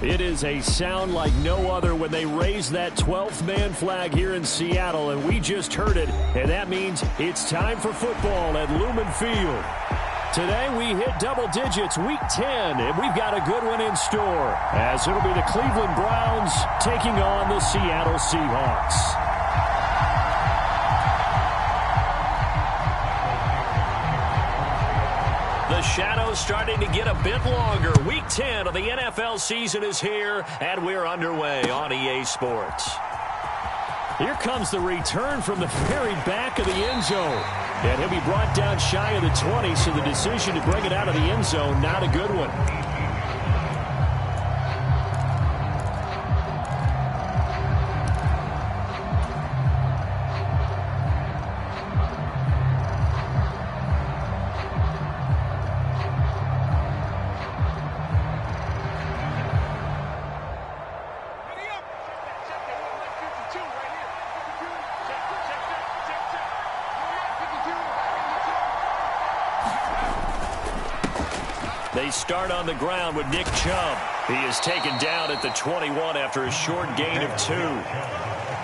It is a sound like no other when they raise that 12th man flag here in Seattle, and we just heard it, and that means it's time for football at Lumen Field. Today we hit double digits, week 10, and we've got a good one in store, as it'll be the Cleveland Browns taking on the Seattle Seahawks. The shadow's starting to get a bit longer. Week 10 of the NFL season is here, and we're underway on EA Sports. Here comes the return from the very back of the end zone. And he'll be brought down shy of the 20, so the decision to bring it out of the end zone, not a good one. They start on the ground with Nick Chubb. He is taken down at the 21 after a short gain of 2.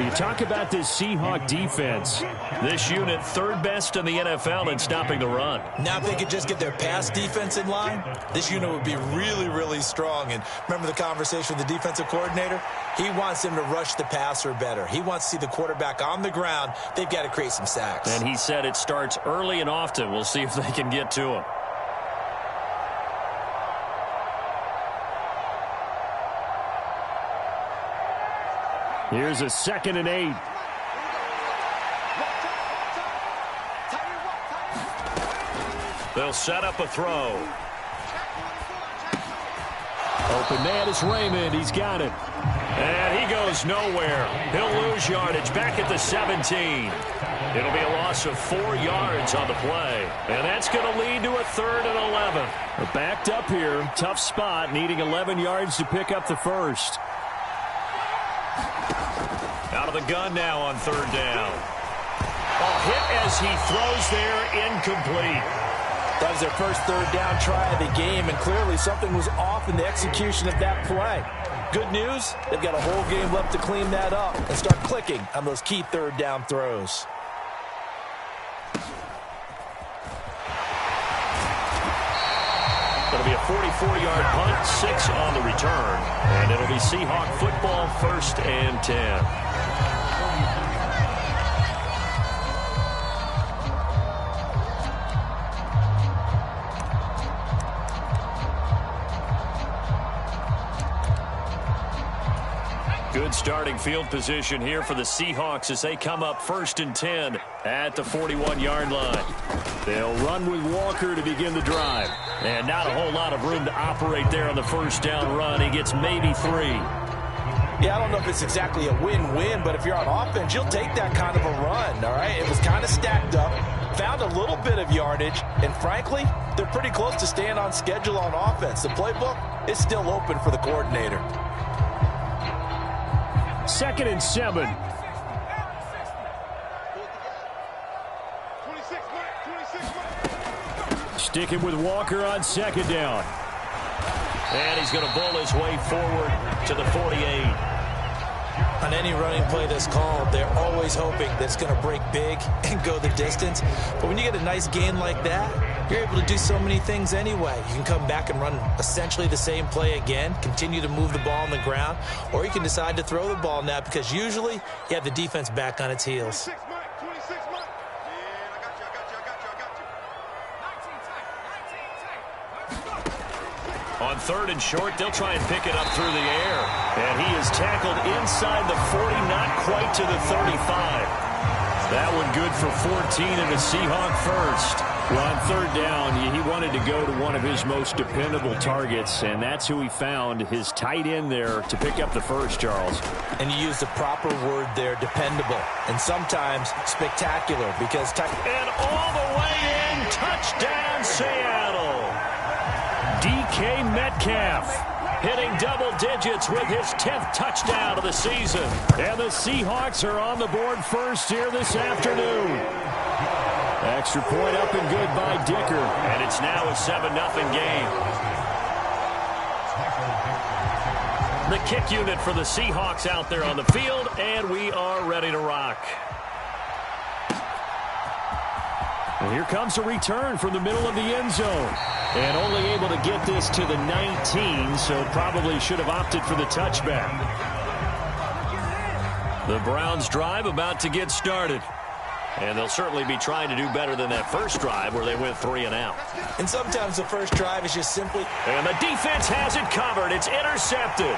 You talk about this Seahawk defense. This unit, third best in the NFL in stopping the run. Now if they could just get their pass defense in line, this unit would be really, really strong. And remember the conversation with the defensive coordinator? He wants them to rush the passer better. He wants to see the quarterback on the ground. They've got to create some sacks. And he said it starts early and often. We'll see if they can get to him. Here's a 2nd and 8. They'll set up a throw. Open man is Raymond. He's got it. And he goes nowhere. He'll lose yardage back at the 17. It'll be a loss of 4 yards on the play. And that's going to lead to a 3rd and 11. They're backed up here. Tough spot, needing 11 yards to pick up the first. Out of the gun now on 3rd down. A hit as he throws there, incomplete. That was their first 3rd down try of the game, and clearly something was off in the execution of that play. Good news, they've got a whole game left to clean that up and start clicking on those key 3rd down throws. It'll be a 44-yard punt, 6 on the return, and it'll be Seahawk football, 1st and 10. Good starting field position here for the Seahawks as they come up 1st and 10 at the 41-yard line. They'll run with Walker to begin the drive. And not a whole lot of room to operate there on the 1st down run. He gets maybe 3. Yeah, I don't know if it's exactly a win-win, but if you're on offense, you'll take that kind of a run, all right? It was kind of stacked up, found a little bit of yardage, and frankly, they're pretty close to staying on schedule on offense. The playbook is still open for the coordinator. 2nd and 7. Sticking with Walker on 2nd down. And he's going to bull his way forward to the 48. On any running play that's called, they're always hoping that it's going to break big and go the distance. But when you get a nice gain like that, you're able to do so many things anyway. You can come back and run essentially the same play again, continue to move the ball on the ground, or you can decide to throw the ball now because usually you have the defense back on its heels. On 3rd and short, they'll try and pick it up through the air. And he is tackled inside the 40, not quite to the 35. That one good for 14 and a Seahawk first. Well, on 3rd down, he wanted to go to one of his most dependable targets, and that's who he found, his tight end there, to pick up the first, Charles. And you use the proper word there, dependable, and sometimes spectacular, because... And all the way in, touchdown, Seattle! DK Metcalf hitting double digits with his 10th touchdown of the season. And the Seahawks are on the board first here this afternoon. Extra point up and good by Dicker. And it's now a 7-0 game. The kick unit for the Seahawks out there on the field, and we are ready to rock. And here comes a return from the middle of the end zone. And only able to get this to the 19, so probably should have opted for the touchback. The Browns drive about to get started. And they'll certainly be trying to do better than that first drive where they went 3 and out. And sometimes the first drive is just simply... And the defense has it covered. It's intercepted.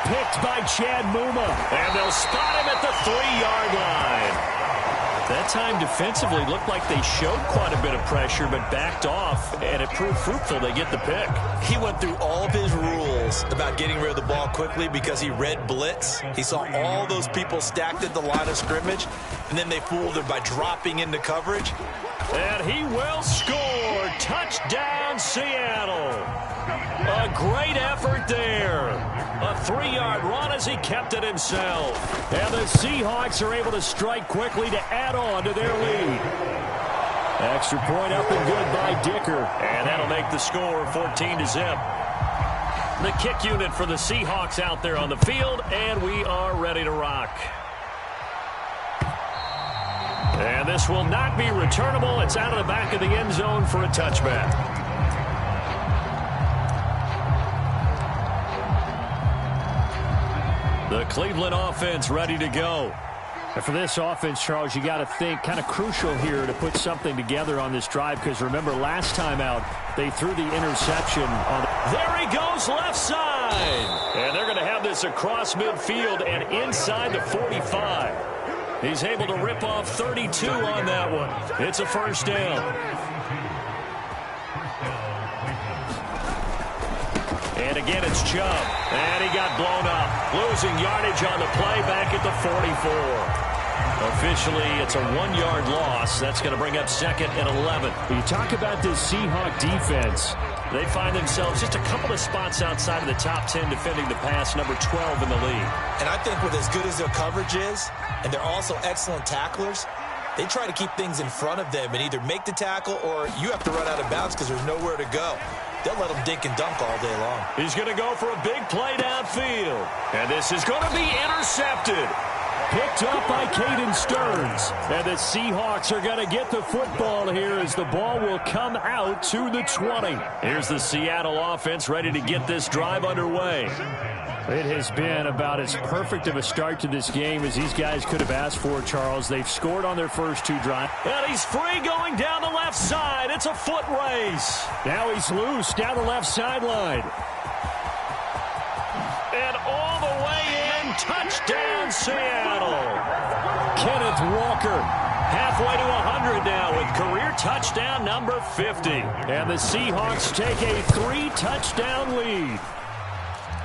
Picked by Chad Muma. And they'll spot him at the 3-yard line. That time defensively looked like they showed quite a bit of pressure but backed off, and it proved fruitful. They get the pick. He went through all of his rules about getting rid of the ball quickly because he read blitz. He saw all those people stacked at the line of scrimmage, and then they fooled him by dropping into coverage. And he will score. Touchdown, Seattle. A great effort there. A 3-yard run as he kept it himself. And the Seahawks are able to strike quickly to add on to their lead. Extra point up and good by Dicker. And that'll make the score 14-0. The kick unit for the Seahawks out there on the field, and we are ready to rock. And this will not be returnable. It's out of the back of the end zone for a touchback. The Cleveland offense ready to go. And for this offense, Charles, you got to think kind of crucial here to put something together on this drive, because remember last time out they threw the interception on. There he goes left side. And they're going to have this across midfield and inside the 45. He's able to rip off 32 on that one. It's a first down. And again, it's Chubb. And he got blown up. Losing yardage on the play back at the 44. Officially, it's a 1-yard loss. That's going to bring up 2nd and 11. You talk about this Seahawk defense. They find themselves just a couple of spots outside of the top 10 defending the pass, number 12 in the league. And I think with as good as their coverage is, and they're also excellent tacklers, they try to keep things in front of them and either make the tackle or you have to run out of bounds because there's nowhere to go. They'll let them dink and dunk all day long. He's going to go for a big play downfield. And this is going to be intercepted. Picked up by Caden Stearns. And the Seahawks are going to get the football here as the ball will come out to the 20. Here's the Seattle offense ready to get this drive underway. It has been about as perfect of a start to this game as these guys could have asked for, Charles. They've scored on their first 2 drives. And he's free going down the left side. It's a foot race. Now he's loose down the left sideline. And all the way in, touchdown Seattle. Kenneth Walker halfway to 100 now with career touchdown number 50. And the Seahawks take a 3-touchdown lead.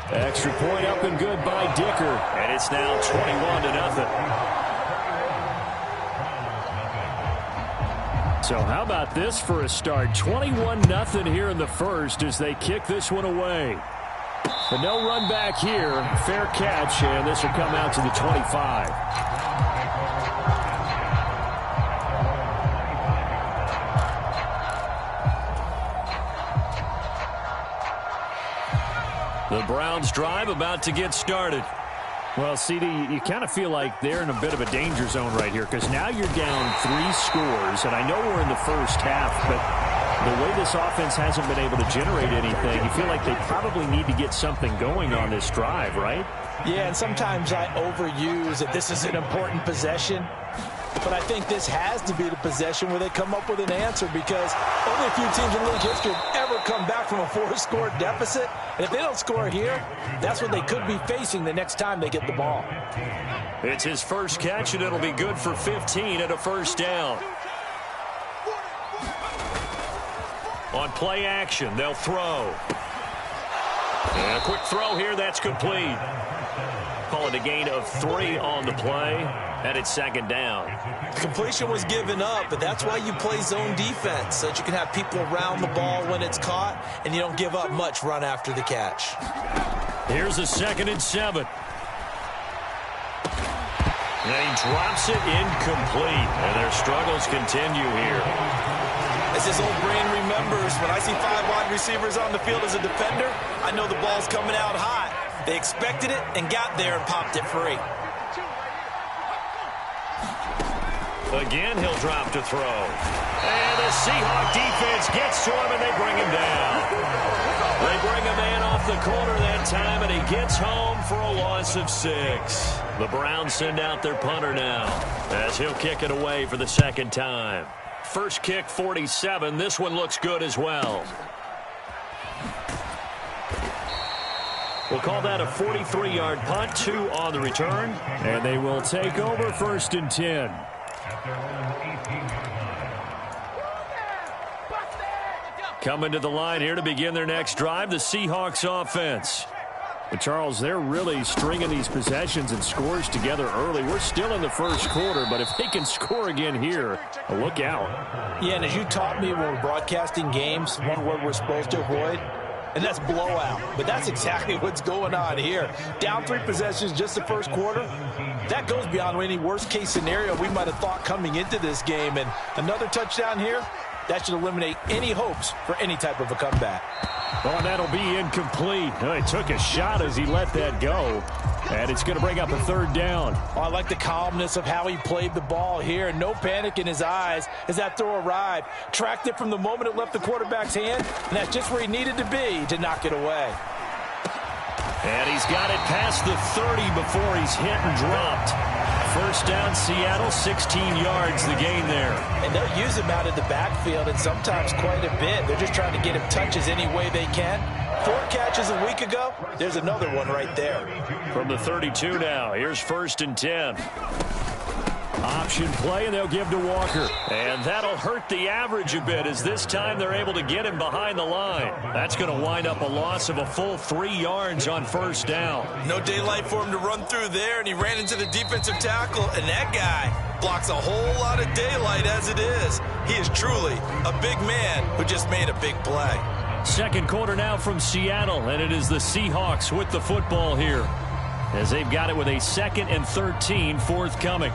Extra point up and good by Dicker. And it's now 21-0. So how about this for a start? 21-0 here in the first as they kick this one away. But no run back here. Fair catch, and this will come out to the 25. The Browns drive about to get started. Well, CD, you kind of feel like they're in a bit of a danger zone right here because now you're down 3 scores, and I know we're in the first half, but the way this offense hasn't been able to generate anything, you feel like they probably need to get something going on this drive, right? Yeah, and sometimes I overuse that this is an important possession. But I think this has to be the possession where they come up with an answer because only a few teams in league history have ever come back from a 4-score deficit. And if they don't score here, that's what they could be facing the next time they get the ball. It's his first catch, and it'll be good for 15 and a first down. On play action, they'll throw. And a quick throw here, that's complete. Call it a gain of 3 on the play, and it's 2nd down. Completion was given up, but that's why you play zone defense, so that you can have people around the ball when it's caught, and you don't give up much run after the catch. Here's a 2nd and 7. And he drops it incomplete, and their struggles continue here. As his old brain remembers, when I see 5 wide receivers on the field as a defender, I know the ball's coming out hot. They expected it and got there and popped it free. Again, he'll drop to throw. And the Seahawks defense gets to him, and they bring him down. They bring a man off the corner that time, and he gets home for a loss of 6. The Browns send out their punter now, as he'll kick it away for the second time. First kick, 47. This one looks good as well. We'll call that a 43-yard punt, 2 on the return. And they will take over 1st and 10. Coming to the line here to begin their next drive, the Seahawks offense. But Charles, they're really stringing these possessions and scores together early. We're still in the first quarter, but if they can score again here, look out. Yeah, and as you taught me when we're broadcasting games, one word we're supposed to avoid, and that's blowout. But that's exactly what's going on here. Down 3 possessions just the first quarter. That goes beyond any worst-case scenario we might have thought coming into this game. And another touchdown here, that should eliminate any hopes for any type of a comeback. Oh, and that'll be incomplete. He took a shot as he let that go. And it's going to bring up a 3rd down. Oh, I like the calmness of how he played the ball here. No panic in his eyes as that throw arrived. Tracked it from the moment it left the quarterback's hand, and that's just where he needed to be to knock it away. And he's got it past the 30 before he's hit and dropped. First down, Seattle, 16 yards, the gain there. And they'll use him out of the backfield, and sometimes quite a bit. They're just trying to get him touches any way they can. 4 catches a week ago. There's another one right there. From the 32 now, here's 1st and 10. Option play, and they'll give to Walker. And that'll hurt the average a bit, as this time they're able to get him behind the line. That's going to wind up a loss of a full 3 yards on 1st down. No daylight for him to run through there, and he ran into the defensive tackle, and that guy blocks a whole lot of daylight as it is. He is truly a big man who just made a big play. Second quarter now from Seattle, and it is the Seahawks with the football here, as they've got it with a 2nd and 13 forthcoming.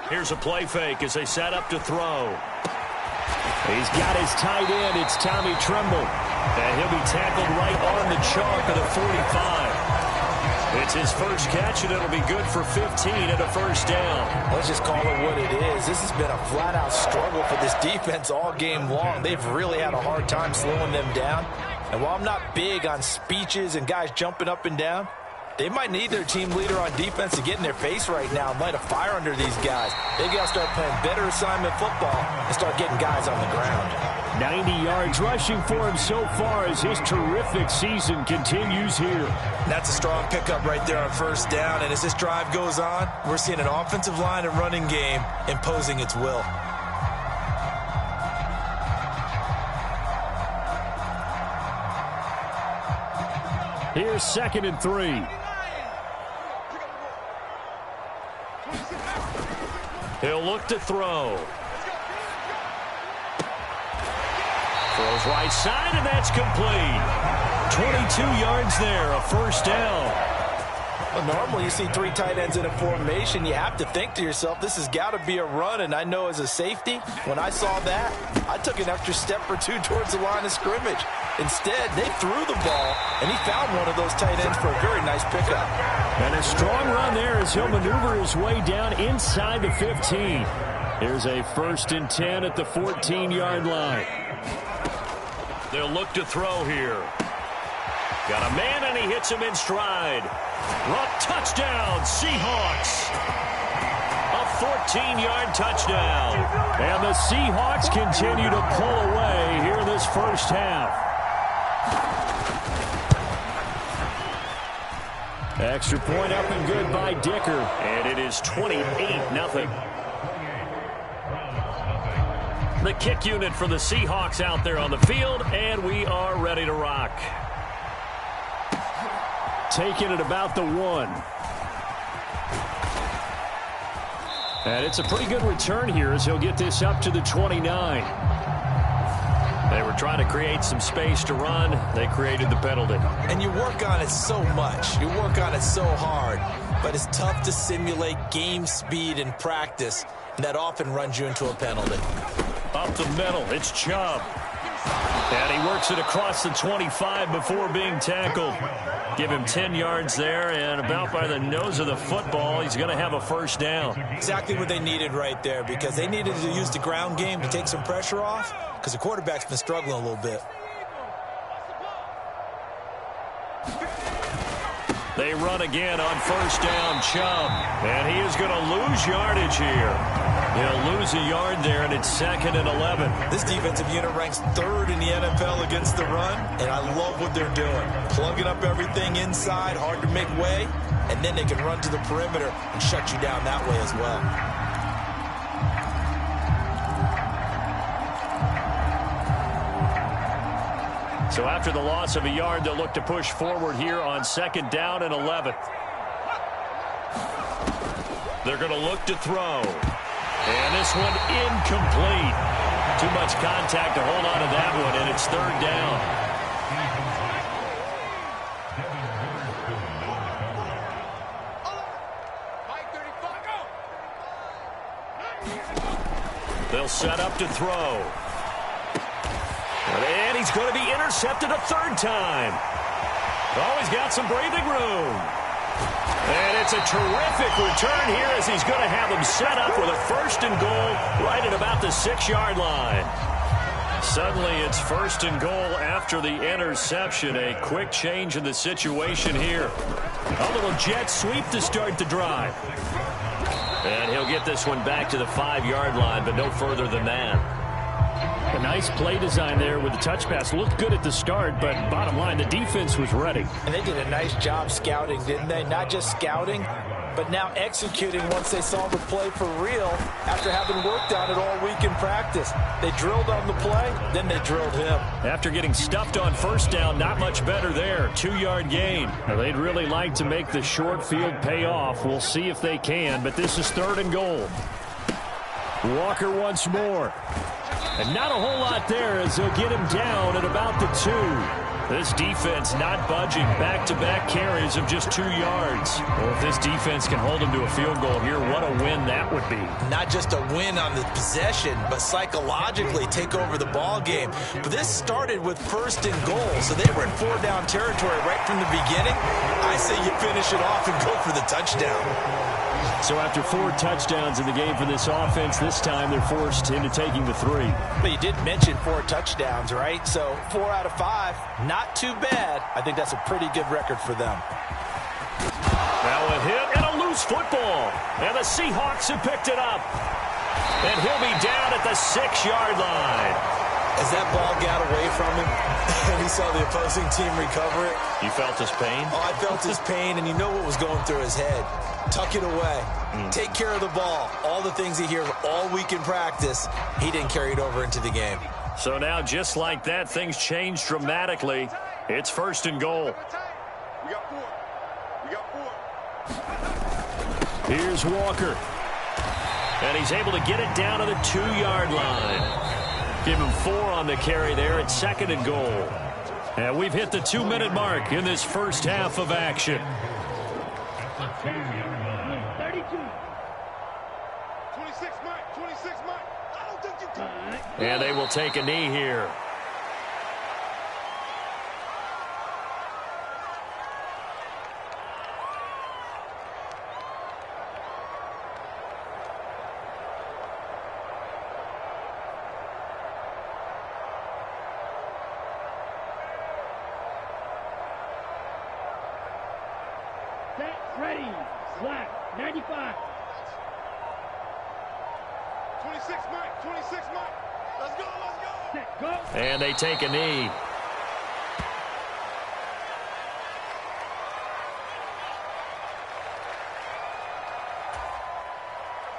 Here's a play fake as they set up to throw. He's got his tight end. It's Tommy Tremble. And he'll be tackled right on the chalk at a 45. It's his first catch, and it'll be good for 15 and a 1st down. Let's just call it what it is. This has been a flat-out struggle for this defense all game long. They've really had a hard time slowing them down. And while I'm not big on speeches and guys jumping up and down, they might need their team leader on defense to get in their face right now and light a fire under these guys. They got to start playing better assignment football and start getting guys on the ground. 90 yards rushing for him so far as his terrific season continues here. That's a strong pickup right there on 1st down. And as this drive goes on, we're seeing an offensive line and running game imposing its will. Here's 2nd and 3. He'll look to throw. Throws right side, and that's complete. 22 yards there, a 1st down. Well, normally you see 3 tight ends in a formation. You have to think to yourself, this has got to be a run. And I know as a safety, when I saw that, I took an extra step or 2 towards the line of scrimmage. Instead, they threw the ball, and he found one of those tight ends for a very nice pickup. And a strong run there as he'll maneuver his way down inside the 15. Here's a 1st and 10 at the 14-yard line. They'll look to throw here. Got a man, and he hits him in stride. Run touchdown, Seahawks. A 14-yard touchdown. And the Seahawks continue to pull away here in this first half. Extra point up and good by Dicker. And it is 28-0. The kick unit for the Seahawks out there on the field, and we are ready to rock. Taking it about the 1. And it's a pretty good return here as he'll get this up to the 29. They were trying to create some space to run. They created the penalty. And you work on it so much. You work on it so hard. But it's tough to simulate game speed in practice. And that often runs you into a penalty. Up the middle, it's Chubb. And he works it across the 25 before being tackled. Give him 10 yards there, and about by the nose of the football, he's going to have a first down. Exactly what they needed right there, because they needed to use the ground game to take some pressure off, because the quarterback's been struggling a little bit. They run again on first down, Chubb. And he is going to lose yardage here. He'll lose a yard there, and it's 2nd and 11. This defensive unit ranks 3rd in the NFL against the run, and I love what they're doing. Plugging up everything inside, hard to make way, and then they can run to the perimeter and shut you down that way as well. So after the loss of a yard, they'll look to push forward here on 2nd down and 11. They're going to look to throw. And this one incomplete. Too much contact to hold on to that one, and it's 3rd down. They'll set up to throw. And he's going to be intercepted a 3rd time. Oh, he's got some breathing room. And it's a terrific return here as he's going to have him set up with a 1st and goal right at about the 6-yard line. Suddenly it's 1st and goal after the interception. A quick change in the situation here. A little jet sweep to start the drive. And he'll get this one back to the 5-yard line, but no further than that. A nice play design there with the touch pass. Looked good at the start, but bottom line, the defense was ready. And they did a nice job scouting, didn't they? Not just scouting, but now executing once they saw the play for real after having worked on it all week in practice. They drilled on the play, then they drilled him. After getting stuffed on first down, not much better there. 2-yard gain. Now, they'd really like to make the short field pay off. We'll see if they can, but this is 3rd and goal. Walker once more. And not a whole lot there as they'll get him down at about the 2. This defense not budging. Back-to-back carries of just 2 yards. Well, if this defense can hold him to a field goal here, what a win that would be. Not just a win on the possession, but psychologically take over the ball game. But this started with 1st and goal, so they were in 4-down territory right from the beginning. I say you finish it off and go for the touchdown. So after 4 touchdowns in the game for this offense, this time they're forced into taking the 3. But you did mention 4 touchdowns, right? So 4 out of 5, not too bad. I think that's a pretty good record for them. Now a hit and a loose football. And the Seahawks have picked it up. And he'll be down at the 6-yard line. As that ball got away from him, and he saw the opposing team recover it. You felt his pain? Oh, I felt his pain, and you know what was going through his head. Tuck it away. Take care of the ball. All the things he hears all week in practice, he didn't carry it over into the game. So now, just like that, things change dramatically. It's 1st and goal. We got 4. Here's Walker. And he's able to get it down to the 2-yard line. Give him 4 on the carry there at 2nd and goal. And we've hit the 2-minute mark in this first half of action. 32. 26 mark, 26 mark. I don't think you can. And they will take a knee here. Ready. Slack. 95. 26 mark. 26 mark. Let's go. Let's go. Set. Go. And they take a knee.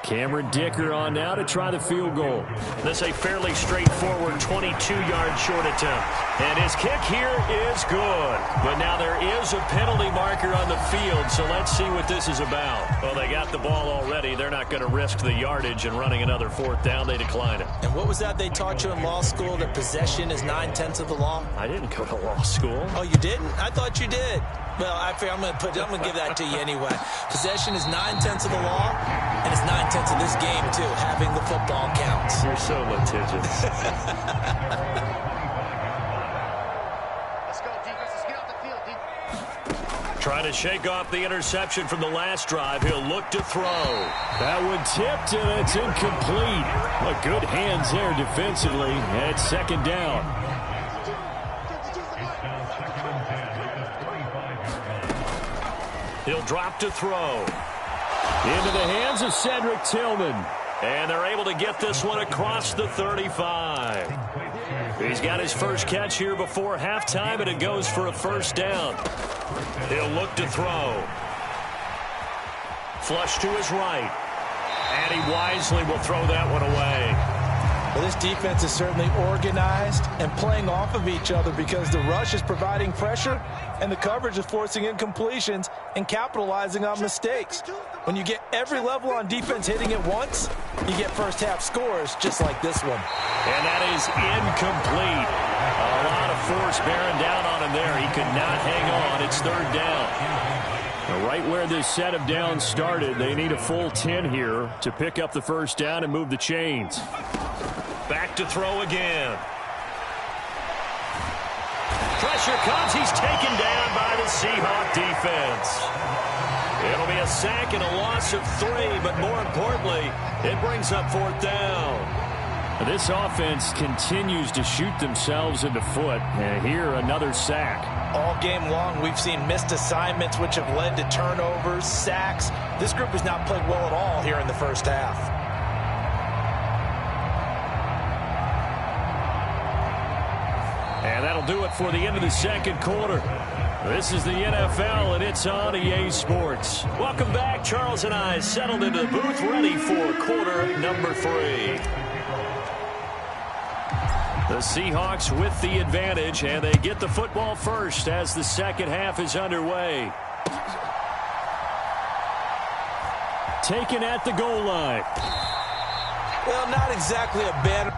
Cameron Dicker on now to try the field goal. This a fairly straightforward 22-yard short attempt. And his kick here is good. But now there is a penalty marker on the field, so let's see what this is about. Well, they got the ball already. They're not going to risk the yardage and running another fourth down. They decline it. And what was that they taught you in law school, that possession is 9/10 of the law? I didn't go to law school. Oh, you didn't? I thought you did. Well, I figure I'm going to give that to you anyway. Possession is 9/10 of the law, and it's 9/10 of this game, too. Having the football counts. You're so litigious. Let's go, defense. Let's get off the field, defense. Trying to shake off the interception from the last drive. He'll look to throw. That one tipped, and it's incomplete. But good hands there defensively at second down. He'll drop to throw. Into the hands of Cedric Tillman. And they're able to get this one across the 35. He's got his first catch here before halftime, and it goes for a first down. He'll look to throw. Flush to his right. And he wisely will throw that one away. Well, this defense is certainly organized and playing off of each other, because the rush is providing pressure and the coverage is forcing incompletions and capitalizing on mistakes. When you get every level on defense hitting at once, you get first half scores just like this one. And that is incomplete. A lot of force bearing down on him there. He could not hang on. It's third down. Right where this set of downs started, they need a full 10 here to pick up the first down and move the chains. Back to throw again. Pressure comes. He's taken down by the Seahawks defense. It'll be a sack and a loss of 3, but more importantly, it brings up fourth down. This offense continues to shoot themselves in the foot. And here, another sack. All game long, we've seen missed assignments, which have led to turnovers, sacks. This group has not played well at all here in the first half. And that'll do it for the end of the second quarter. This is the NFL, and it's on EA Sports. Welcome back. Charles and I settled into the booth, ready for quarter number 3. The Seahawks with the advantage, and they get the football first as the second half is underway. Taken at the goal line. Well, not exactly a bad